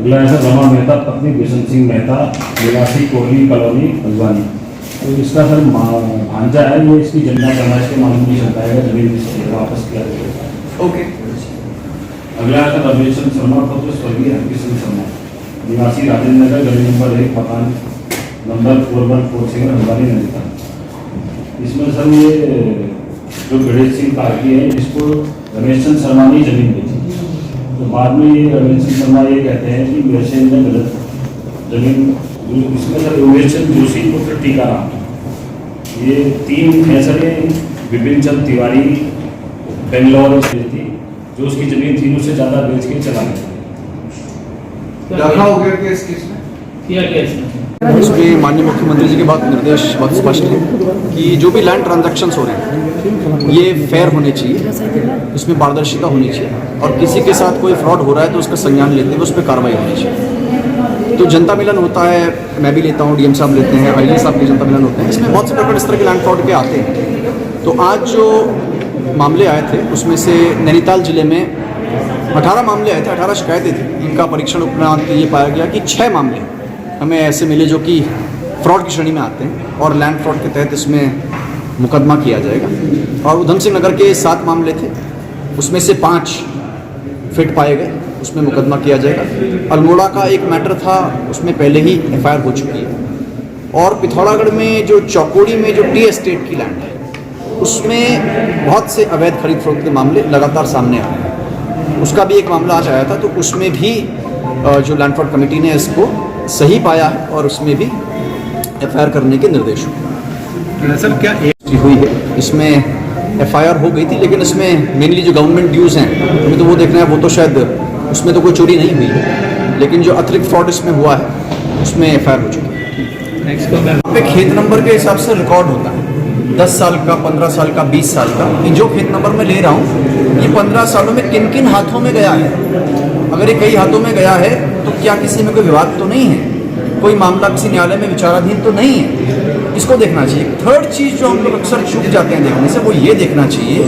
अगला है सर रमा मेहता पत्नी बिशन सिंह मेहता, निवासी कोहली कॉलोनी हल्द्वानी। तो इसका सर भांजा है, ये इसकी जनता समाज के मामले में चलता है, जमीन वापस किया जाएगा। ओके। अगला है सर रमेशन शर्मा पुत्र स्वर्गीय हरकिशन शर्मा, निवासी राजेंद्र नगर, गली नंबर 1, मकान नंबर 4147 हल्द्वानी नगर। इसमें सर ये जो गणेश सिंह कार्की है, इसको रमेश चंद शर्मा ने जमीन बेची। तो बाद में ये रमेश चंद शर्मा ये कहते हैं कि मेरे से इन्हें गलत जमीन, इसमें सर रमेश चंद जोशी पुत्र टीकाराम, ये 3 फैसले विपिन चंद तिवारी बेंगलोर से थी, जो उसकी जमीन 3 से ज़्यादा बेच के चला गया। दाखिला हो गया केस में किया गया उसमें माननीय मुख्यमंत्री जी के बाद निर्देश बहुत स्पष्ट है कि जो भी लैंड ट्रांजैक्शंस हो रहे हैं ये फेयर होने चाहिए, इसमें पारदर्शिता होनी चाहिए और किसी के साथ कोई फ्रॉड हो रहा है तो उसका संज्ञान लेते हुए उस पर कार्रवाई होनी चाहिए। तो जनता मिलन होता है, मैं भी लेता हूँ, डीएम साहब लेते हैं, आईजी साहब के जनता मिलन होते हैं, इसमें बहुत से प्रकार इस तरह के लैंड फ्रॉड के आते हैं। तो आज जो मामले आए थे उसमें से नैनीताल जिले में 18 मामले आए थे, 18 शिकायतें थी। इनका परीक्षण उपरांत ये पाया गया कि 6 मामले हमें ऐसे मिले जो कि फ्रॉड की श्रेणी में आते हैं और लैंड फ्रॉड के तहत इसमें मुकदमा किया जाएगा। और उधम सिंह नगर के 7 मामले थे, उसमें से 5 फिट पाए गए, उसमें मुकदमा किया जाएगा। अल्मोड़ा का एक मैटर था, उसमें पहले ही एफआईआर हो चुकी है। और पिथौरागढ़ में जो चौकोड़ी में जो टी एस्टेट की लैंड है उसमें बहुत से अवैध खरीद फरोख्त के मामले लगातार सामने आ रहे हैं। उसका भी एक मामला आज आया था, तो उसमें भी जो लैंड फ्रॉड कमेटी ने इसको सही पाया है और उसमें भी एफआईआर करने के निर्देश हुए। सर क्या हुई है, इसमें एफआईआर हो गई थी, लेकिन इसमें मेनली जो गवर्नमेंट ड्यूज़ हैं हमें तो वो देखना है, वो तो शायद उसमें तो कोई चोरी नहीं हुई है, लेकिन जो अतिरिक्त फ्रॉड इसमें हुआ है उसमें एफआईआर हो चुकी है। नेक्स्ट पे खेत नंबर के हिसाब से रिकॉर्ड होता है, 10 साल का, 15 साल का, 20 साल का। ये जो खेत नंबर मैं ले रहा हूँ ये 15 सालों में किन किन हाथों में गया है। अगर ये कई हाथों में गया है तो क्या किसी में कोई विवाद तो नहीं है, कोई मामला किसी न्यायालय में विचाराधीन तो नहीं है, इसको देखना चाहिए। थर्ड चीज़ जो हम लोग अक्सर चूक जाते हैं देखने से, वो ये देखना चाहिए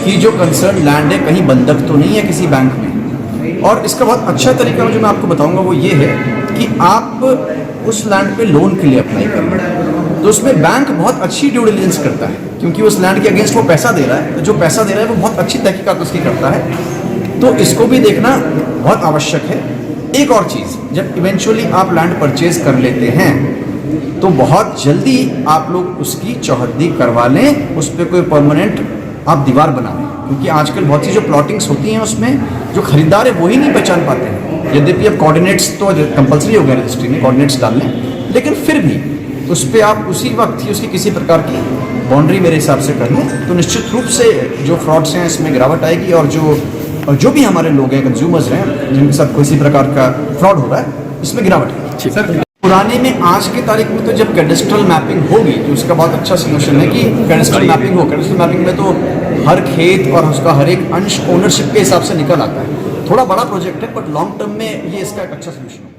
कि जो कंसर्न लैंड है कहीं बंधक तो नहीं है किसी बैंक में। और इसका बहुत अच्छा तरीका जो मैं आपको बताऊंगा वो ये है कि आप उस लैंड पे लोन के लिए अप्लाई करें, तो उसमें बैंक बहुत अच्छी ड्यू डिलिजेंस करता है, क्योंकि उस लैंड के अगेंस्ट वो पैसा दे रहा है, तो जो पैसा दे रहा है वो बहुत अच्छी तहकीकात उसकी करता है। तो इसको भी देखना बहुत आवश्यक है। एक और चीज़, जब इवेंचुअली आप लैंड परचेज कर लेते हैं तो बहुत जल्दी आप लोग उसकी चौहद्दी करवा लें, उस पर कोई परमानेंट आप दीवार बना लें, क्योंकि आजकल बहुत सी जो प्लॉटिंग्स होती हैं उसमें जो खरीदार है वही नहीं पहचान पाते हैं। यद्यपि अब कोऑर्डिनेट्स तो कंपलसरी हो गया रजिस्ट्री में, कोऑर्डिनेट्स डाल लें, लेकिन फिर भी उस पर आप उसी वक्त ही उसकी किसी प्रकार की बाउंड्री मेरे हिसाब से कर लें तो निश्चित रूप से जो फ्रॉड्स हैं इसमें गिरावट आएगी। और जो भी हमारे लोग हैं, कंज्यूमर्स हैं, जिनके साथ किसी प्रकार का फ्रॉड हो रहा है, इसमें गिरावट आएगी। सर पुराने में आज की तारीख में तो जब कैडेस्ट्रल मैपिंग होगी तो उसका बहुत अच्छा सोल्यूशन है कि कैडेस्ट्रल मैपिंग हो। कैडेस्ट्रल मैपिंग में तो हर खेत और उसका हर एक अंश ओनरशिप के हिसाब से निकल आता है। थोड़ा बड़ा प्रोजेक्ट है, बट लॉन्ग टर्म में ये इसका एक अच्छा सोल्यूशन है।